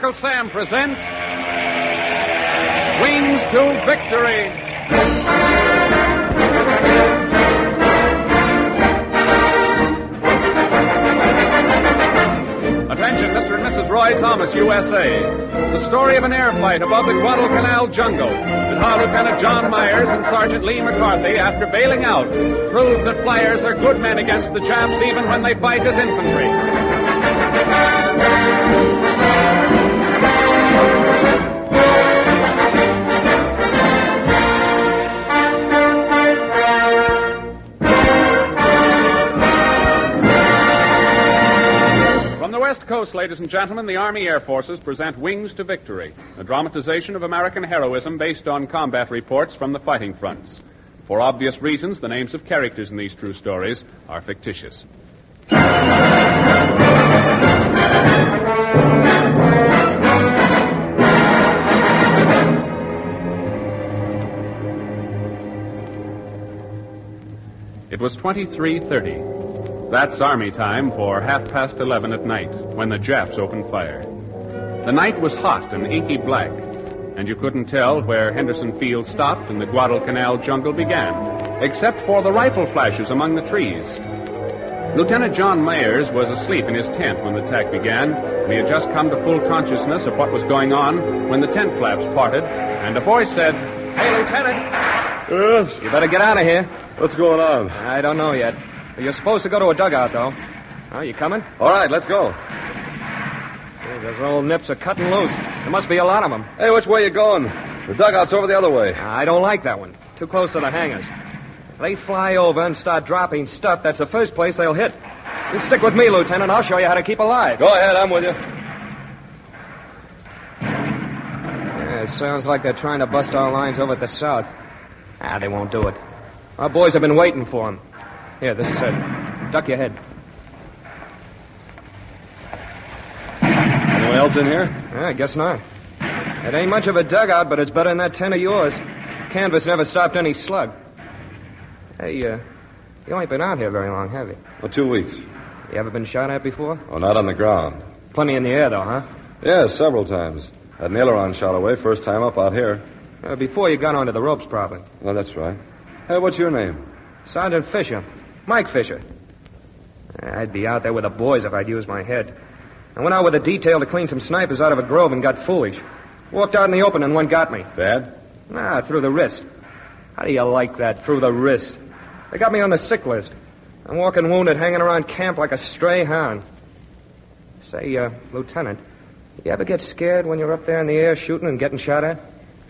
Uncle Sam presents Wings to Victory. Attention, Mr. and Mrs. Roy Thomas, USA. The story of an air fight above the Guadalcanal jungle, and how Lieutenant John Myers and Sergeant Lee McCarthy, after bailing out, proved that flyers are good men against the Japs even when they fight as infantry. West Coast, ladies and gentlemen, the Army Air Forces present Wings to Victory, a dramatization of American heroism based on combat reports from the fighting fronts. For obvious reasons, the names of characters in these true stories are fictitious. It was 23:30. That's Army time for 11:30 at night, when the Japs opened fire. The night was hot and inky black, and you couldn't tell where Henderson Field stopped and the Guadalcanal jungle began, except for the rifle flashes among the trees. Lieutenant John Myers was asleep in his tent when the attack began, and he had just come to full consciousness of what was going on when the tent flaps parted, and a voice said, "Hey, Lieutenant!" Yes? You better get out of here. What's going on? I don't know yet. You're supposed to go to a dugout, though. Oh, you coming? All right, let's go. Hey, those old nips are cutting loose. There must be a lot of them. Hey, which way you going? The dugout's over the other way. I don't like that one. Too close to the hangars. If they fly over and start dropping stuff, that's the first place they'll hit. You stick with me, Lieutenant. I'll show you how to keep alive. Go ahead, I'm with you. Yeah, it sounds like they're trying to bust our lines over at the south. They won't do it. Our boys have been waiting for them. Here, this is it. Duck your head. Anyone else in here? I guess not. It ain't much of a dugout, but it's better than that tent of yours. Canvas never stopped any slug. Hey, you ain't been out here very long, have you? Well, 2 weeks. You ever been shot at before? Oh, not on the ground. Plenty in the air, though, huh? Yes, several times. Had an aileron shot away first time up out here. Before you got onto the ropes, probably. Oh, that's right. Hey, what's your name? Sergeant Fisher. Mike Fisher. I'd be out there with the boys if I'd used my head. I went out with a detail to clean some snipers out of a grove and got foolish. Walked out in the open and one got me. Bad? Nah, through the wrist. How do you like that, through the wrist? They got me on the sick list. I'm walking wounded, hanging around camp like a stray hound. Say, Lieutenant, you ever get scared when you're up there in the air shooting and getting shot at?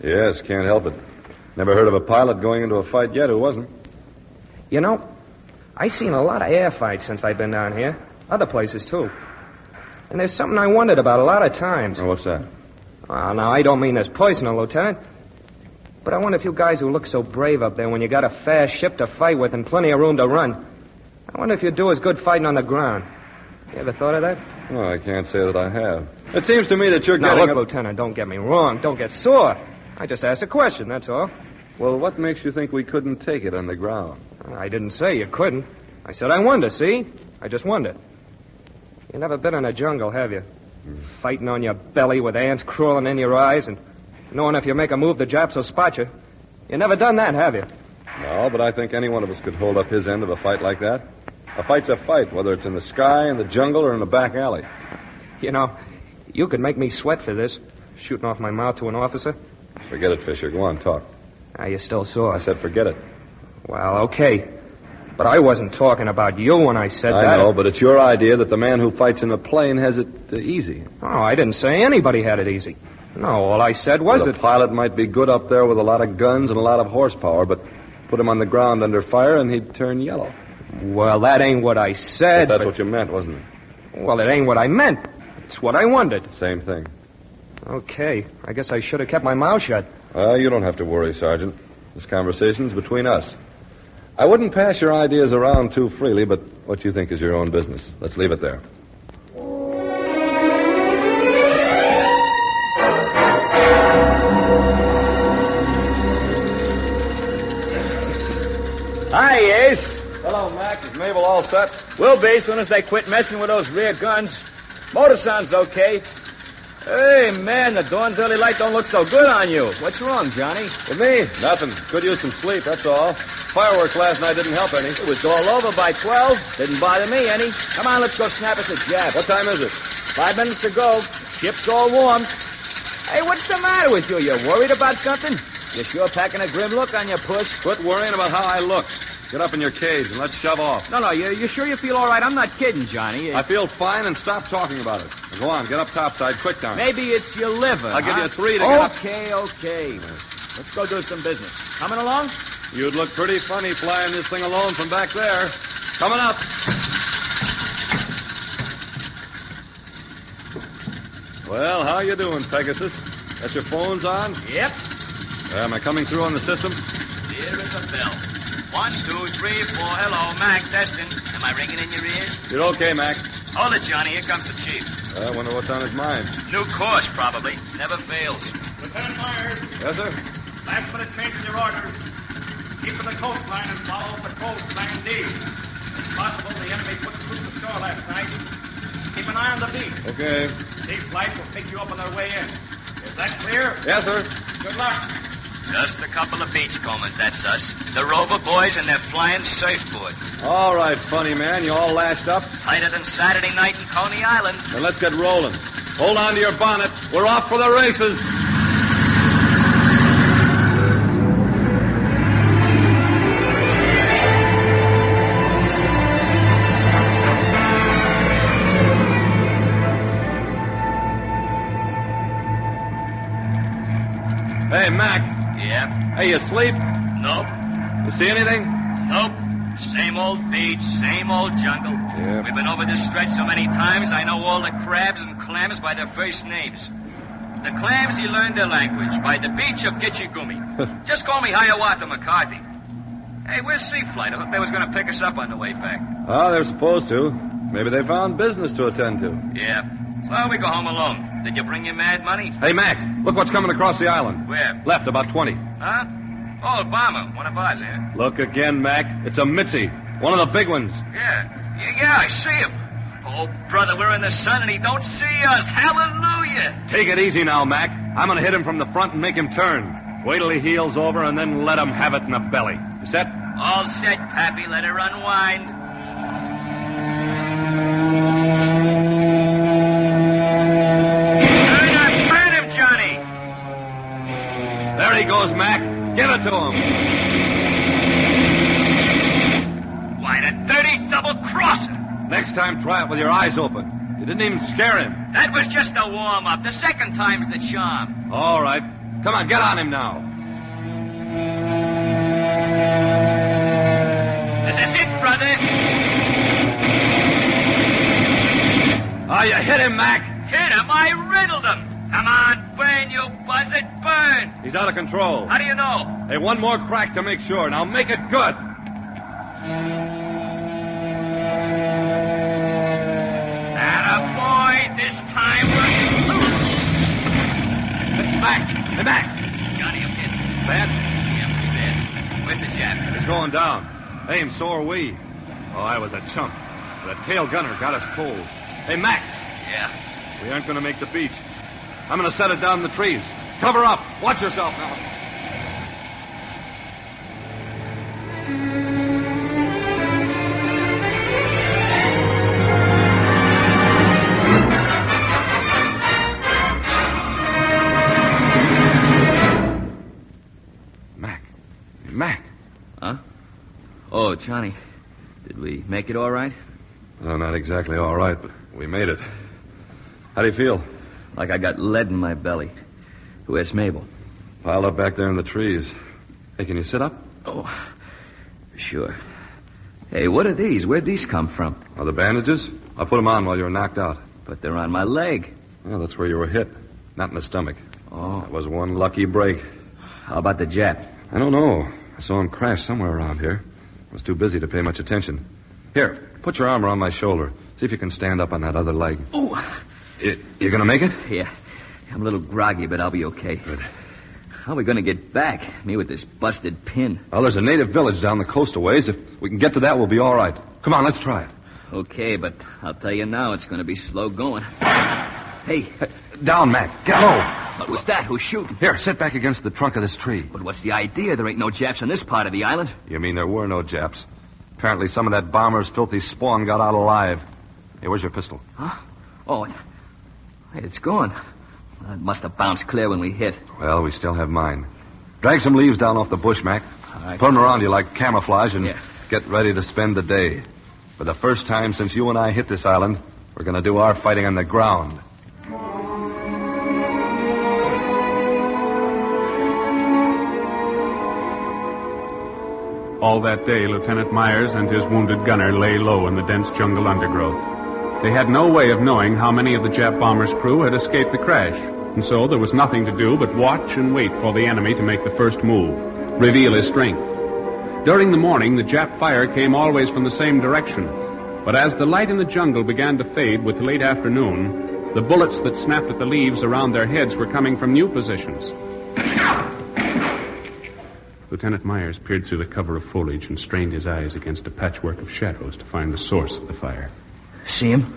Yes, can't help it. Never heard of a pilot going into a fight yet who wasn't. You know, I've seen a lot of air fights since I've been down here. Other places, too. And there's something I wondered about a lot of times. Oh, what's that? Well, now, I don't mean this personal, Lieutenant. But I wonder if you guys who look so brave up there when you got a fast ship to fight with and plenty of room to run, I wonder if you'd do as good fighting on the ground. You ever thought of that? Oh, I can't say that I have. It seems to me that you're now, getting... Now, look, Lieutenant, don't get me wrong. Don't get sore. I just asked a question, that's all. Well, what makes you think we couldn't take it on the ground? I didn't say you couldn't. I said I wonder, see? I just wonder. You never been in a jungle, have you? Fighting on your belly with ants crawling in your eyes and knowing if you make a move, the Japs will spot you. You never done that, have you? No, but I think any one of us could hold up his end of a fight like that. A fight's a fight, whether it's in the sky, in the jungle, or in the back alley. You know, you could make me sweat for this, shooting off my mouth to an officer. Forget it, Fisher. Go on, talk. You still sore? I said forget it. Well, okay. But I wasn't talking about you when I said that. I know, but it's your idea that the man who fights in the plane has it easy. Oh, I didn't say anybody had it easy. No, all I said was that... The pilot might be good up there with a lot of guns and a lot of horsepower, but put him on the ground under fire and he'd turn yellow. Well, that ain't what I said. But that's what you meant, wasn't it? Well, it ain't what I meant. It's what I wondered. Same thing. Okay. I guess I should have kept my mouth shut. You don't have to worry, Sergeant. This conversation's between us. I wouldn't pass your ideas around too freely, but what you think is your own business. Let's leave it there. Hi, Ace. Hello, Mac. Is Mabel all set? Will be as soon as they quit messing with those rear guns. Motor sounds okay. Hey, man, the dawn's early light don't look so good on you. What's wrong, Johnny? With me? Nothing. Could use some sleep, that's all. Fireworks last night didn't help any. It was all over by 12. Didn't bother me any. Come on, let's go snap us a jab. What time is it? 5 minutes to go. Ship's all warm. Hey, what's the matter with you? You worried about something? You're sure packing a grim look on your puss. Quit worrying about how I look. Get up in your cage and let's shove off. No, you sure you feel all right? I'm not kidding, Johnny. I feel fine, and stop talking about it. Now, go on, get up topside, quick time. Maybe it's your liver. I'll give you 3 to get up. Okay. Let's go do some business. Coming along? You'd look pretty funny flying this thing alone from back there. Coming up. Well, how you doing, Pegasus? Got your phones on? Yep. Am I coming through on the system? Here is a bell. 1, 2, 3, 4. Hello, Mac. Testing. Am I ringing in your ears? You're okay, Mac. Hold it, Johnny. Here comes the chief. I wonder what's on his mind. New course, probably. Never fails. Lieutenant Myers, Yes, sir? last minute change in your orders. Keep to the coastline and follow patrol plan D. It's possible the enemy put troops ashore last night. Keep an eye on the beach. Okay. Safe flights will pick you up on their way in. Is that clear? Yes, sir. Good luck. Just a couple of beachcombers, that's us. The Rover boys and their flying surfboard. All right, funny man. You all lashed up? Tighter than Saturday night in Coney Island. Then let's get rolling. Hold on to your bonnet. We're off for the races. Hey, Mac. Yeah. Hey, you asleep? Nope. You see anything? Nope. Same old beach, same old jungle. Yeah. We've been over this stretch so many times, I know all the crabs and clams by their first names. The clams, he learned their language by the beach of Gitchigumi. Just call me Hiawatha McCarthy. Hey, where's Sea Flight? I thought they was going to pick us up on the way back. Oh, they're supposed to. Maybe they found business to attend to. Yeah. So we go home alone. Did you bring your mad money? Hey, Mac, look what's coming across the island. Where? Left, about 20. Huh? Oh, Obama. One of ours, eh? Look again, Mac. It's a Mitzi. One of the big ones. Yeah, I see him. Oh, brother, we're in the sun and he don't see us. Hallelujah. Take it easy now, Mac. I'm going to hit him from the front and make him turn. Wait till he heels over and then let him have it in the belly. You set? All set, Pappy. Let her unwind. Burn him, Johnny. There he goes, Mac. Give it to him. Why, the dirty double-crosser. Next time, try it with your eyes open. You didn't even scare him. That was just a warm-up. The second time's the charm. All right. Come on, get on him now. This is it, brother. Oh, you hit him, Mac. Hit him. I riddled him. Come on, burn, you buzzard, burn. He's out of control. How do you know? Hey, one more crack to make sure. Now make it good. Attaboy, this time we're... Hey, Mac. Johnny, I'm hit. Bad? Yeah, pretty bad. Where's the jab? He's going down. Hey, and so are we. Oh, I was a chump. The tail gunner got us cold. Hey, Mac. Yeah. We aren't going to make the beach. I'm going to set it down in the trees. Cover up. Watch yourself now. Mac. Huh? Oh, Johnny. Did we make it all right? Oh, not exactly all right, but we made it. How do you feel? Like I got lead in my belly. Where's Mabel? Piled up back there in the trees. Hey, can you sit up? Oh, sure. Hey, what are these? Where'd these come from? Oh, the bandages? I'll put them on while you were knocked out. But they're on my leg. Well, that's where you were hit. Not in the stomach. Oh. That was one lucky break. How about the Jap? I don't know. I saw him crash somewhere around here. I was too busy to pay much attention. Here, put your arm around my shoulder. See if you can stand up on that other leg. Oh. You gonna make it? Yeah. I'm a little groggy, but I'll be okay. Good. How are we going to get back? Me with this busted pin. Well, there's a native village down the coast a ways. If we can get to that, we'll be all right. Come on, let's try it. Okay, but I'll tell you now, it's going to be slow going. Hey. Down, Mac. Get low. What was that? Who's shooting? Here, sit back against the trunk of this tree. But what's the idea? There ain't no Japs on this part of the island. You mean there were no Japs? Apparently some of that bomber's filthy spawn got out alive. Hey, where's your pistol? Huh? Oh, it's gone. It must have bounced clear when we hit. Well, we still have mine. Drag some leaves down off the bush, Mac. All right. Put them around you like camouflage and Yeah. get ready to spend the day. For the first time since you and I hit this island, we're going to do our fighting on the ground. All that day, Lieutenant Myers and his wounded gunner lay low in the dense jungle undergrowth. They had no way of knowing how many of the Jap bomber's crew had escaped the crash, and so there was nothing to do but watch and wait for the enemy to make the first move, reveal his strength. During the morning, the Jap fire came always from the same direction, but as the light in the jungle began to fade with late afternoon, the bullets that snapped at the leaves around their heads were coming from new positions. Lieutenant Myers peered through the cover of foliage and strained his eyes against a patchwork of shadows to find the source of the fire. See him?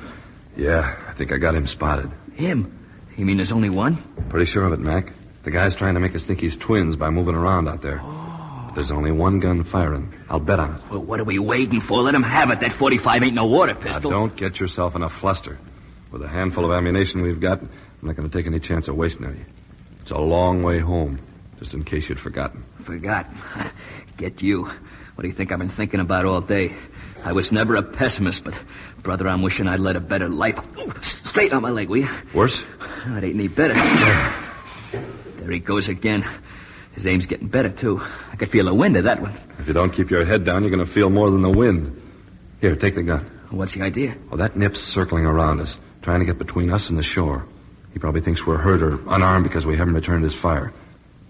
Yeah, I think I got him spotted. Him? You mean there's only one? Pretty sure of it, Mac. The guy's trying to make us think he's twins by moving around out there. But there's only one gun firing. I'll bet on it. Well, what are we waiting for? Let him have it. That 45 ain't no water Now, pistol. don't get yourself in a fluster. With a handful of ammunition we've got, I'm not going to take any chance of wasting any. It's a long way home, just in case you'd forgotten. Forgotten. Get you. What do you think I've been thinking about all day? I was never a pessimist, but, brother, I'm wishing I'd led a better life. Straight on my leg, will you? Worse? That ain't any better. There he goes again. His aim's getting better, too. I could feel the wind of that one. If you don't keep your head down, you're going to feel more than the wind. Here, take the gun. What's the idea? Well, that nip's circling around us, trying to get between us and the shore. He probably thinks we're hurt or unarmed because we haven't returned his fire.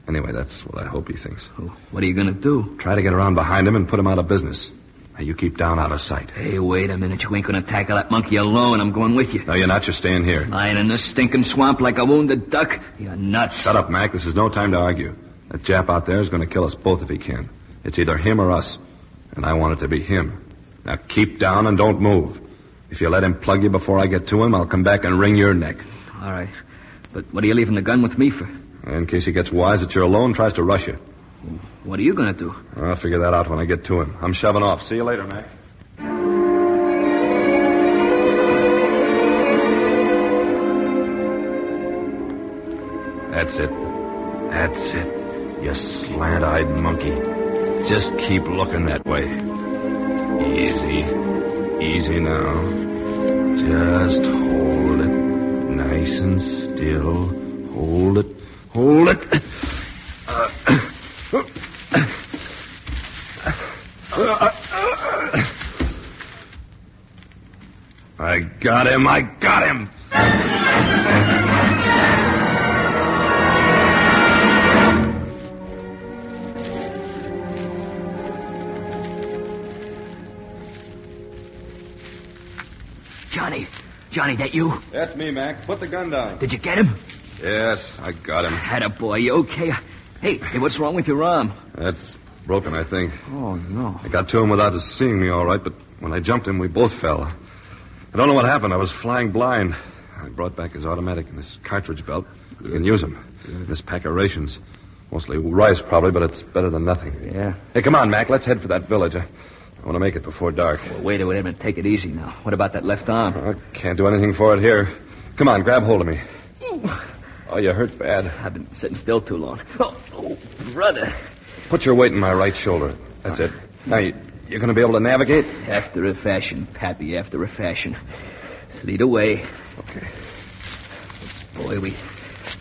Anyway, that's what I hope he thinks. Oh, what are you going to do? Try to get around behind him and put him out of business. Now, you keep down out of sight. Hey, wait a minute. You ain't going to tackle that monkey alone. I'm going with you. No, you're not. You're staying here. Lying in this stinking swamp like a wounded duck? You're nuts. Shut up, Mac. This is no time to argue. That Jap out there is going to kill us both if he can. It's either him or us. And I want it to be him. Now, keep down and don't move. If you let him plug you before I get to him, I'll come back and wring your neck. All right. But what are you leaving the gun with me for? In case he gets wise that you're alone, tries to rush you. What are you going to do? I'll figure that out when I get to him. I'm shoving off. See you later, Mac. That's it. That's it. You slant-eyed monkey. Just keep looking that way. Easy. Easy now. Just hold it. Nice and still. Hold it. Hold it. I got him. I got him. Johnny, that you? That's me, Mac. Put the gun down. Did you get him? Yes, I got him. Attaboy, you okay? Hey, what's wrong with your arm? That's broken, I think. Oh, no. I got to him without his seeing me all right, but when I jumped him, we both fell. I don't know what happened. I was flying blind. I brought back his automatic and his cartridge belt. You can use them. This pack of rations. Mostly rice, probably, but it's better than nothing. Yeah. Hey, come on, Mac. Let's head for that village. I want to make it before dark. Well, wait a minute. Take it easy now. What about that left arm? I can't do anything for it here. Come on, grab hold of me. Oh, you hurt bad. I've been sitting still too long. Oh, brother. Put your weight in my right shoulder. That's it. Now, you're going to be able to navigate? After a fashion, Pappy, after a fashion. Lead away. Okay. Boy, we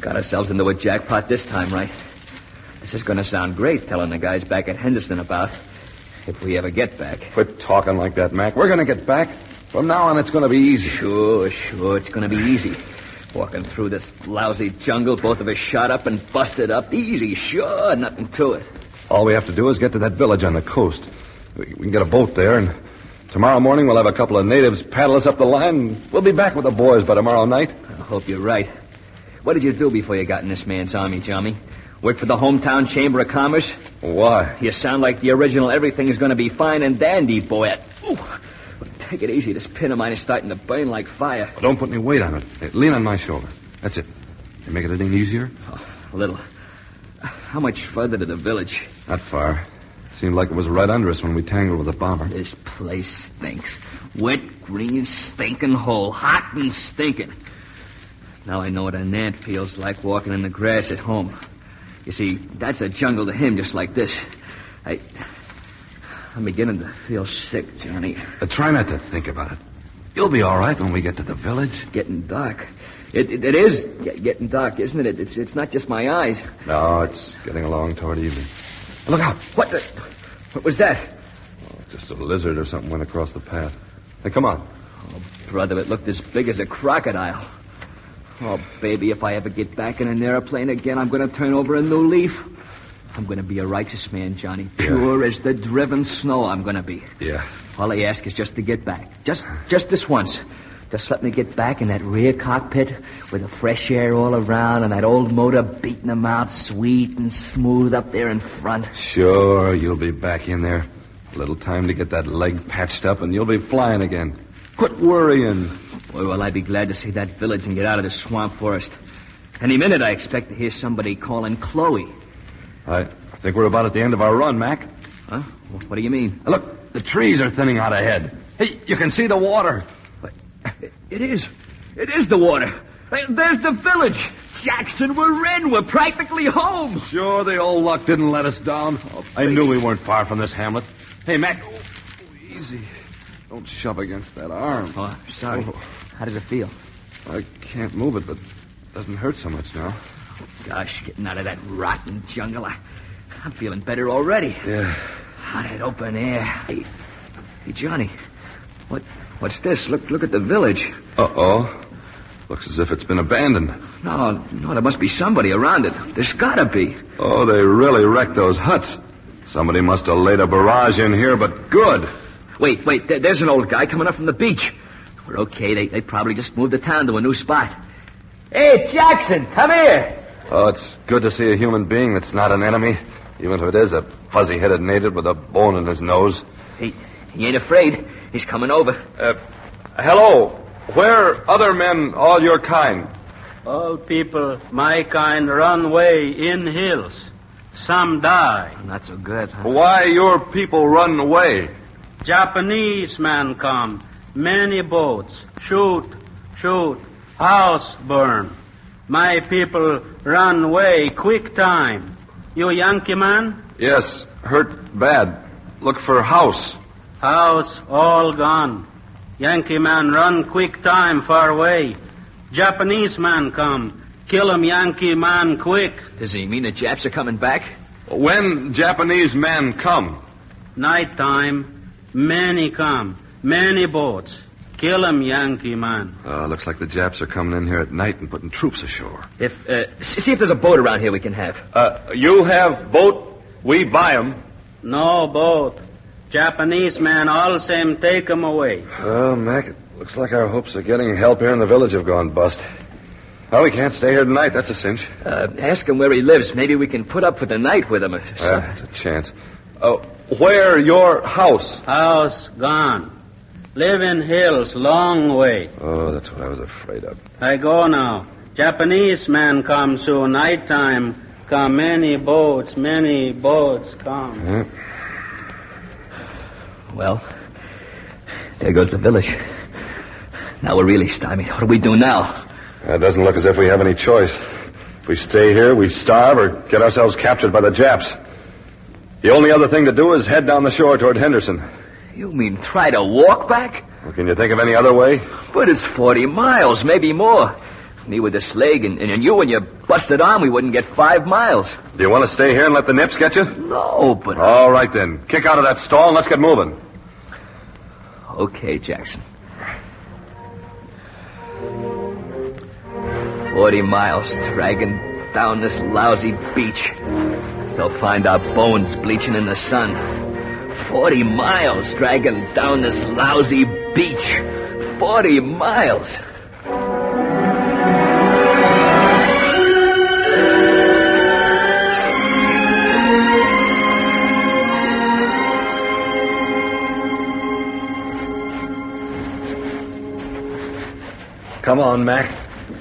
got ourselves into a jackpot this time, right? This is going to sound great, telling the guys back at Henderson about if we ever get back. Quit talking like that, Mac. We're going to get back. From now on, it's going to be easy. Sure, it's going to be easy. Walking through this lousy jungle, both of us shot up and busted up. Easy, sure, nothing to it. All we have to do is get to that village on the coast. We can get a boat there, and tomorrow morning we'll have a couple of natives paddle us up the line, and we'll be back with the boys by tomorrow night. I hope you're right. What did you do before you got in this man's army, Johnny? Work for the hometown Chamber of Commerce? Why? You sound like the original everything is going to be fine and dandy, boy. Ooh, Take it easy. This pin of mine is starting to burn like fire. Well, don't put any weight on it. Hey, lean on my shoulder. That's it. Can you make it any easier? Oh, a little. How much further to the village? Not far. Seemed like it was right under us when we tangled with the bomber. This place stinks. Wet, green, stinking hole. Hot and stinking. Now I know what an ant feels like walking in the grass at home. You see, that's a jungle to him, just like this. I'm beginning to feel sick, Johnny. Try not to think about it. You'll be all right when we get to the village. Getting dark. It is getting dark, isn't it? It's not just my eyes. No, it's getting along toward evening. Look out. What was that? Oh, just a lizard or something went across the path. Hey, come on. Oh, brother, it looked as big as a crocodile. Oh, baby, if I ever get back in an airplane again, I'm going to turn over a new leaf. I'm going to be a righteous man, Johnny. Pure as the driven snow I'm going to be. Yeah. All I ask is just to get back. Just this once. Just let me get back in that rear cockpit with the fresh air all around and that old motor beating them out sweet and smooth up there in front. Sure, you'll be back in there. A little time to get that leg patched up and you'll be flying again. Quit worrying. Boy, will I be glad to see that village and get out of this swamp forest. Any minute I expect to hear somebody calling Chloe. I think we're about at the end of our run, Mac. Huh? What do you mean? Look, the trees are thinning out ahead. Hey, you can see the water. It is the water. There's the village. Jackson, we're in. We're practically home. Sure, the old luck didn't let us down. I knew we weren't far from this hamlet. Hey, Mac. Easy. Don't shove against that arm. Oh, sorry. Oh. How does it feel? I can't move it, but it doesn't hurt so much now. Gosh, getting out of that rotten jungle. I'm feeling better already. Yeah. Hot and open air. Hey, Johnny. What's this? Look at the village. Uh-oh. Looks as if it's been abandoned. No, there must be somebody around it. There's gotta be. Oh, they really wrecked those huts. Somebody must have laid a barrage in here, but good. Wait, there's an old guy coming up from the beach. We're okay. They probably just moved the town to a new spot. Hey, Jackson, come here. Oh, it's good to see a human being that's not an enemy, even if it is a fuzzy-headed native with a bone in his nose. He ain't afraid. He's coming over. Hello. Where other men, all your kind? All people, my kind, run away in hills. Some die. Not so good, huh? Why your people run away? Japanese man come. Many boats. Shoot. House burn. My people run away quick time. You Yankee man? Yes, hurt bad. Look for house. House all gone. Yankee man run quick time far away. Japanese man come. Kill him Yankee man quick. Does he mean the Japs are coming back? When Japanese men come? Night time. Many come. Many boats. Kill him Yankee man. Looks like the Japs are coming in here at night and putting troops ashore. See if there's a boat around here we can have. You have boat, we buy 'em. No boat. Japanese man all same take 'em away. Oh, Mac, it looks like our hopes of getting help here in the village have gone bust. Well, we can't stay here tonight, that's a cinch. Ask him where he lives. Maybe we can put up for the night with him. That's a chance. Where your house? House gone. Live in hills long way. Oh, that's what I was afraid of. I go now. Japanese man come soon. Night time come. Many boats come. Yeah. Well, there goes the village. Now we're really stymied. What do we do now? It doesn't look as if we have any choice. If we stay here, we starve or get ourselves captured by the Japs. The only other thing to do is head down the shore toward Henderson. You mean try to walk back? Well, can you think of any other way? But it's 40 miles, maybe more. Me with this leg and you and your busted arm, we wouldn't get 5 miles. Do you want to stay here and let the nips get you? No, but... All right, then. Kick out of that stall and let's get moving. Okay, Jackson. 40 miles dragging down this lousy beach. They'll find our bones bleaching in the sun. 40 miles dragging down this lousy beach. 40 miles. down, Mac.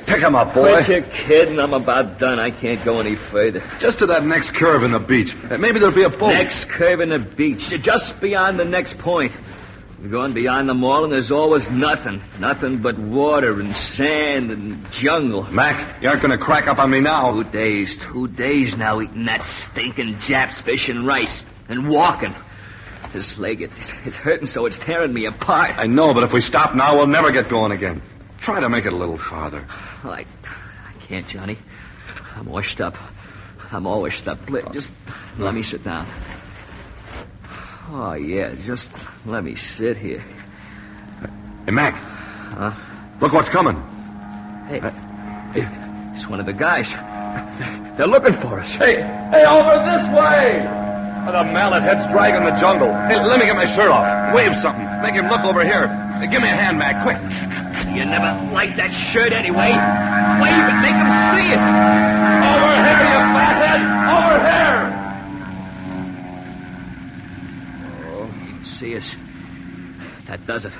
Pick him up, boy. Quit your kidding. I'm about done. I can't go any further. Just to that next curve in the beach. Maybe there'll be a boat. Next curve in the beach. Just beyond the next point. We're going beyond them all, and there's always nothing. Nothing but water and sand and jungle. Mac, you aren't going to crack up on me now. 2 days. 2 days now eating that stinking Japs fish and rice. And walking. This leg, it's hurting so it's tearing me apart. I know, but if we stop now, we'll never get going again. Try to make it a little farther. Well, I can't, Johnny. I'm washed up. I'm all washed up. Just let me sit down. Oh, yeah, just let me sit here. Hey, Mac. Huh? Look what's coming. Hey, it's one of the guys. They're looking for us. Hey, over this way! The mallet head's dragging the jungle. Hey, let me get my shirt off. Wave something. Make him look over here. Hey, give me a hand, Mac, quick. You never liked that shirt anyway. Wave it, make him see it. Over here, you fathead! Over here! Oh, he can see us. That does it.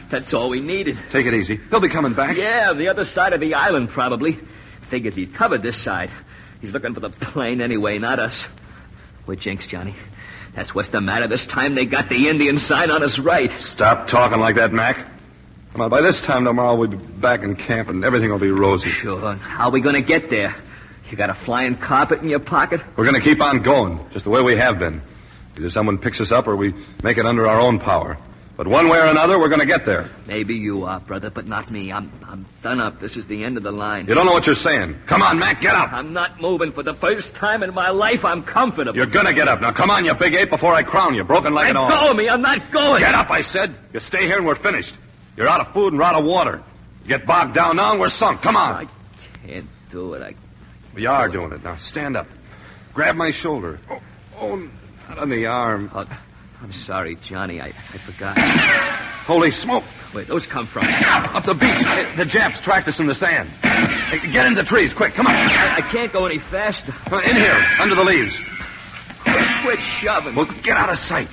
That's all we needed. Take it easy. He'll be coming back. Yeah, the other side of the island, probably. Figures he's covered this side. He's looking for the plane anyway, not us. We're jinxed, Johnny. That's what's the matter. This time they got the Indian sign on us right. Stop talking like that, Mac. Come on, by this time tomorrow we'll be back in camp and everything will be rosy. Sure. How are we going to get there? You got a flying carpet in your pocket? We're going to keep on going, just the way we have been. Either someone picks us up or we make it under our own power. But one way or another, we're going to get there. Maybe you are, brother, but not me. I'm done up. This is the end of the line. You don't know what you're saying. Come on, Mac, get up. I'm not moving. For the first time in my life, I'm comfortable. You're going to get up. Now, come on, you big ape, before I crown you. Broken like an arm. Let go of me. I'm not going. Get up, I said. You stay here and we're finished. You're out of food and we're out of water. You get bogged down now and we're sunk. Come on. I can't do it. We are doing it. Now, stand up. Grab my shoulder. Oh, not on the arm. Oh, I'm sorry, Johnny. I forgot. Holy smoke. Where'd those come from? Up the beach. The Japs tracked us in the sand. Hey, get in the trees, quick. Come on. I can't go any faster. In here, under the leaves. Quit shoving. Well, get out of sight.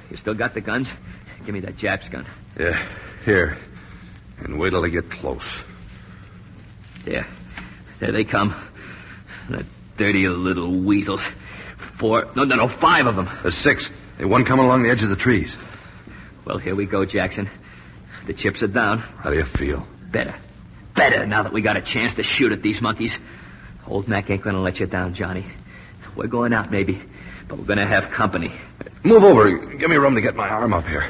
You still got the guns? Give me that Japs gun. Yeah, here. And wait till they get close. There they come. The dirty little weasels. 5 of them. There's 6. Hey, one coming along the edge of the trees. Well, here we go, Jackson. The chips are down. How do you feel? Better now that we got a chance to shoot at these monkeys. Old Mac ain't gonna let you down, Johnny. We're going out, maybe, but we're gonna have company. Move over. Give me room to get my arm up here.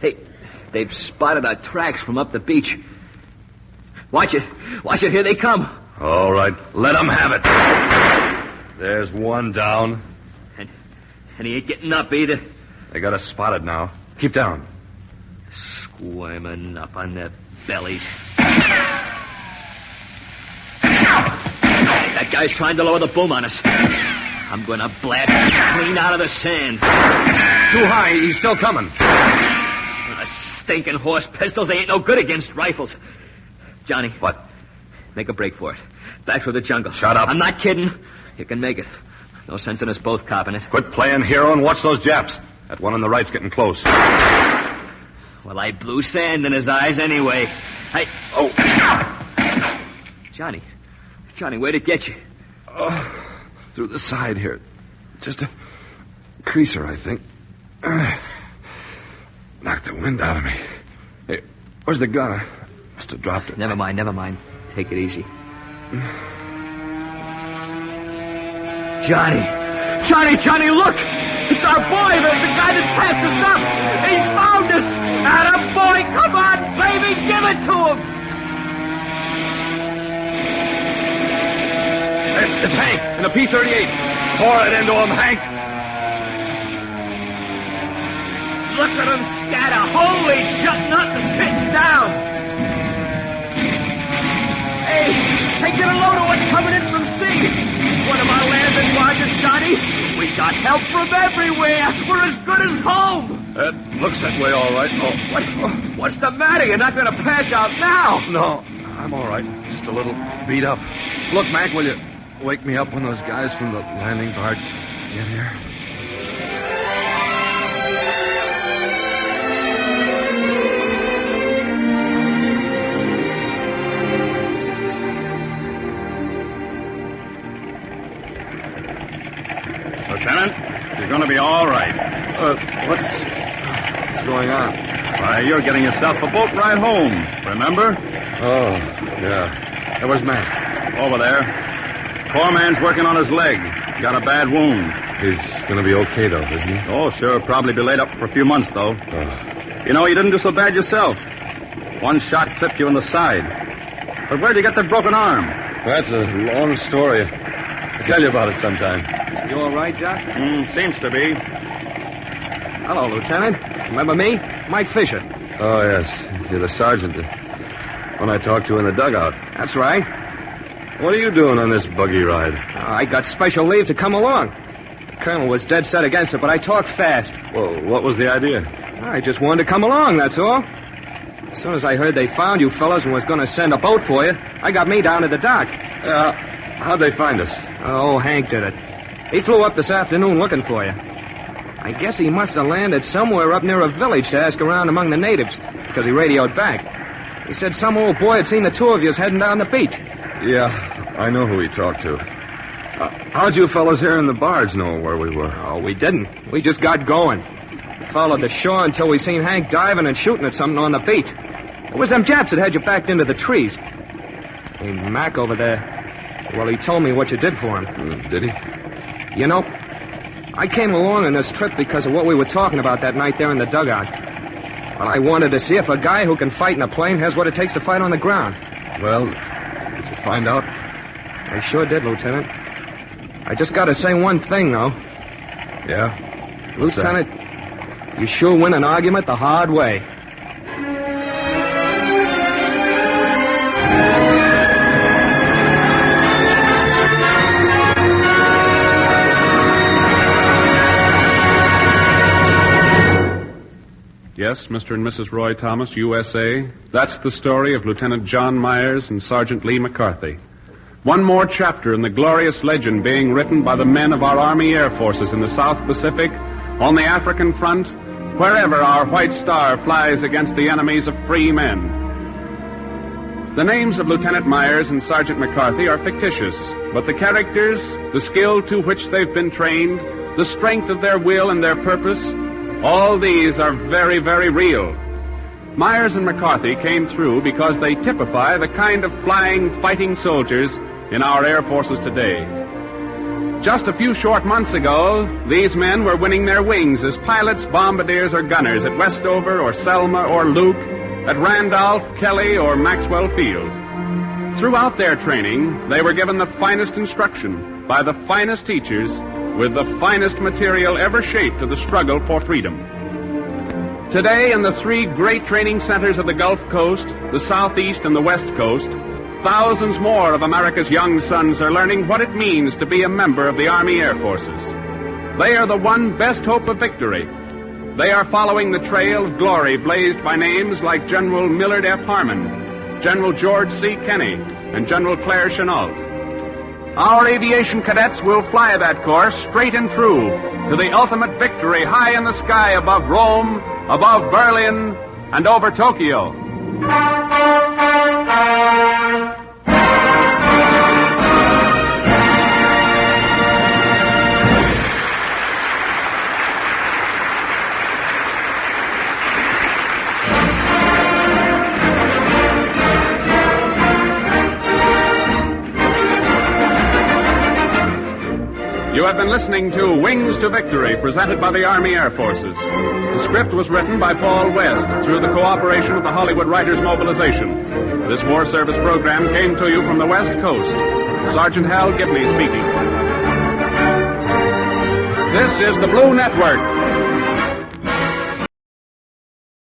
Hey, they've spotted our tracks from up the beach. Watch it. Here they come. All right. Let them have it. There's one down. And he ain't getting up either. They got us spotted now. Keep down. Squirming up on their bellies. That guy's trying to lower the boom on us. I'm gonna blast him clean out of the sand. Too high. He's still coming. The stinking horse pistols, they ain't no good against rifles. Johnny. What? Make a break for it. Back through the jungle. Shut up. I'm not kidding. You can make it. No sense in us both copping it. Quit playing hero and watch those Japs. That one on the right's getting close. Well, I blew sand in his eyes anyway. Oh. Johnny, where'd it get you? Through the side here. Just a creaser, I think. Knocked the wind out of me. Hey, where's the gun? I must have dropped it. Never mind. Take it easy. Johnny, look! It's our boy, the guy that passed us up! He's found us! Atta boy, come on, baby, give it to him! It's Hank in a P-38. Pour it into him, Hank. Look at him scatter! Holy nothing sitting down! Hey, get a load of what's coming in from sea! It's one of our landing barges, Johnny. We got help from everywhere. We're as good as home. Looks that way, all right. What's the matter? You're not going to pass out now. No, I'm all right. Just a little beat up. Look, Mac, will you wake me up when those guys from the landing barge get here? Lieutenant. You're going to be all right. What's going on? Why, you're getting yourself a boat ride home, remember? Oh, yeah. Where's Mac? Over there. Corpsman's working on his leg. Got a bad wound. He's going to be okay, though, isn't he? Oh, sure. Probably be laid up for a few months, though. You know, you didn't do so bad yourself. One shot clipped you in the side. But where'd you get that broken arm? That's a long story. I'll tell you about it sometime. You all right, Doc? Seems to be. Hello, Lieutenant. Remember me? Mike Fisher. Oh, yes. You're the sergeant. One I talked to in the dugout. That's right. What are you doing on this buggy ride? I got special leave to come along. The colonel was dead set against it, but I talked fast. Well, what was the idea? I just wanted to come along, that's all. As soon as I heard they found you fellas and was going to send a boat for you, I got me down to the dock. How'd they find us? Oh, Hank did it. He flew up this afternoon looking for you. I guess he must have landed somewhere up near a village to ask around among the natives, because he radioed back. He said some old boy had seen the two of you heading down the beach. Yeah, I know who he talked to. How'd you fellas here in the barge know where we were? Oh, we didn't. We just got going. Followed the shore until we seen Hank diving and shooting at something on the beach. It was them Japs that had you backed into the trees. Hey, Mac over there. Well, he told me what you did for him. Did he? You know, I came along on this trip because of what we were talking about that night there in the dugout. Well, I wanted to see if a guy who can fight in a plane has what it takes to fight on the ground. Well, did you find out? I sure did, Lieutenant. I just got to say one thing, though. Yeah? Lieutenant, you sure win an argument the hard way. Yes, Mr. and Mrs. Roy Thomas, USA. That's the story of Lieutenant John Myers and Sergeant Lee McCarthy. One more chapter in the glorious legend being written by the men of our Army Air Forces in the South Pacific, on the African front, wherever our white star flies against the enemies of free men. The names of Lieutenant Myers and Sergeant McCarthy are fictitious, but the characters, the skill to which they've been trained, the strength of their will and their purpose, all these are very, very real. Myers and McCarthy came through because they typify the kind of flying, fighting soldiers in our air forces today. Just a few short months ago, these men were winning their wings as pilots, bombardiers, or gunners at Westover or Selma or Luke, at Randolph, Kelly, or Maxwell Field. Throughout their training, they were given the finest instruction by the finest teachers with the finest material ever shaped to the struggle for freedom. Today, in the three great training centers of the Gulf Coast, the Southeast and the West Coast, thousands more of America's young sons are learning what it means to be a member of the Army Air Forces. They are the one best hope of victory. They are following the trail of glory blazed by names like General Millard F. Harmon, General George C. Kenney, and General Claire Chennault. Our aviation cadets will fly that course straight and true to the ultimate victory high in the sky above Rome, above Berlin, and over Tokyo. You have been listening to Wings to Victory, presented by the Army Air Forces. The script was written by Paul West through the cooperation of the Hollywood Writers Mobilization. This war service program came to you from the West Coast. Sergeant Hal Gibney speaking. This is the Blue Network.